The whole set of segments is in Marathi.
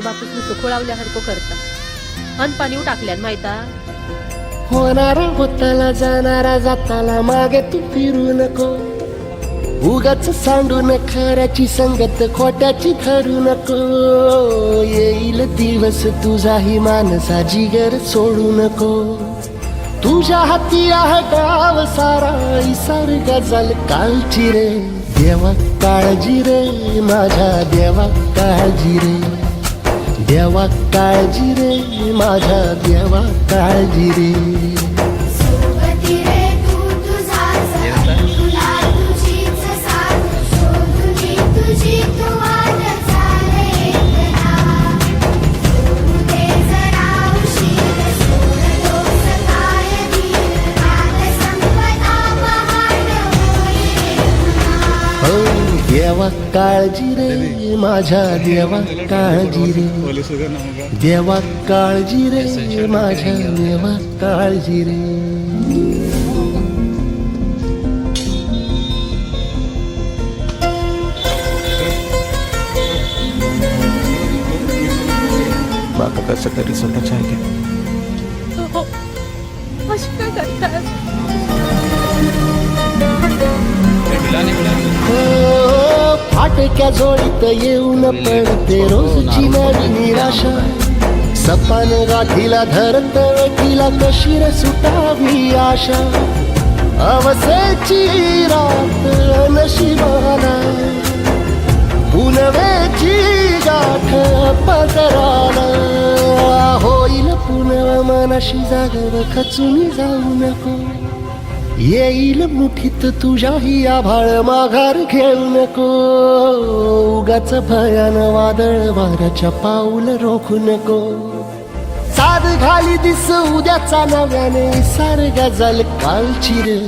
बापूस सुखोळावल्या हरको करता अन पाणी टाकल्यान माहिता होणारा होताला जाणारा जाताला मागे तू फिरू नको उगाच सांडून खऱ्याची संगत खोट्याची ठरू नको येईल दिवस तुझाही मानसा जिगर सोडू नको तुझ्या हाती आहे गाव सारा इसार गजल कालची रे देवा काळजी रे माझ्या देवा काळजी रे देवा काळजी रे माझ्या देवा काळजी रे देवा काळजी रे माझ्या देवा काळजी रे देवा काळजी रे माझ्या देवा काळजी रे बाबा कसं तरी स्वतःच्या आहे हो अशी काय करतात फाटक्या जोडीत येऊन पडते रोजची नवी निराशा सपान गाठीला धरत वेठीला कशी रे सुटावी आशा अवसेची रात नशिबाला पुनवेची गाठ पदराला होईल पुनव मनाशी जागव खचून जाऊ नको येईल मुठीत तुझ्याही आभाळ माघार घेऊ नको उगाच भयान वादळ वाऱ्याच्या पाऊल रोखू नको साध घाली दिस उद्याचा नव्याने सार गजल कालची रे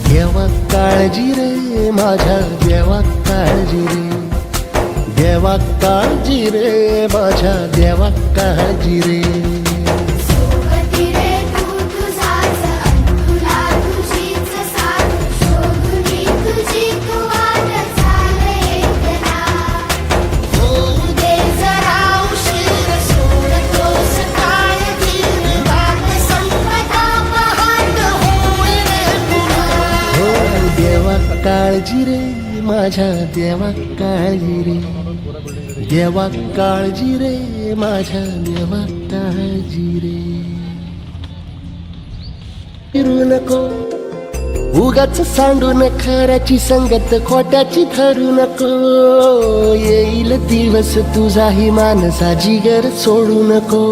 देवा काळजी रे माझ्या देवा काळजी रे देवा काळजी रे माझ्या देवा काळजी रे काळजी रे माझ्या देवा काळजी रे देवा काळजी रे माझ्या देवा काळजी रे फिरू नको उगाच सांडून खऱ्याची संगत खोट्याची ठरू नको येईल दिवस तुझाही मानसा जिगर सोडू नको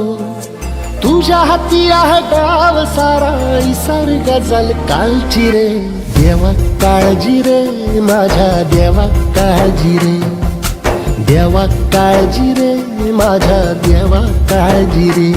तुझ्या हाती आहे गाव सारा इसार गजल कालची रे देवा काळजी रे माझ्या देवा काळजी रे देवा काळजी रे माझ्या देवा काळजी रे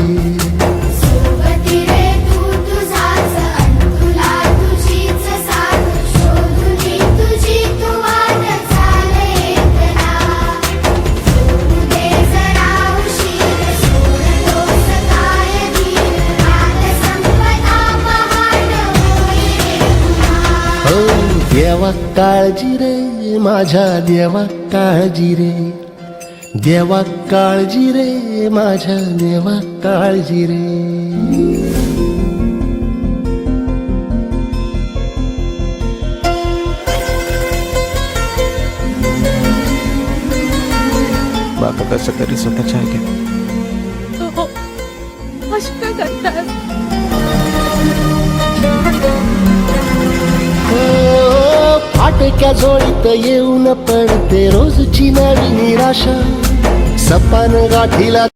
देवा काळजी रे माझ्या देवा काळजी रे देवा काळजी रे माझ्या देवा काळजी रे बाबा कसं तरी स्वतःच्या आहे हो अशी काय करतात फाटक्या जोडीत येऊन पडते रोजची नवी निराशा सपान गाठीला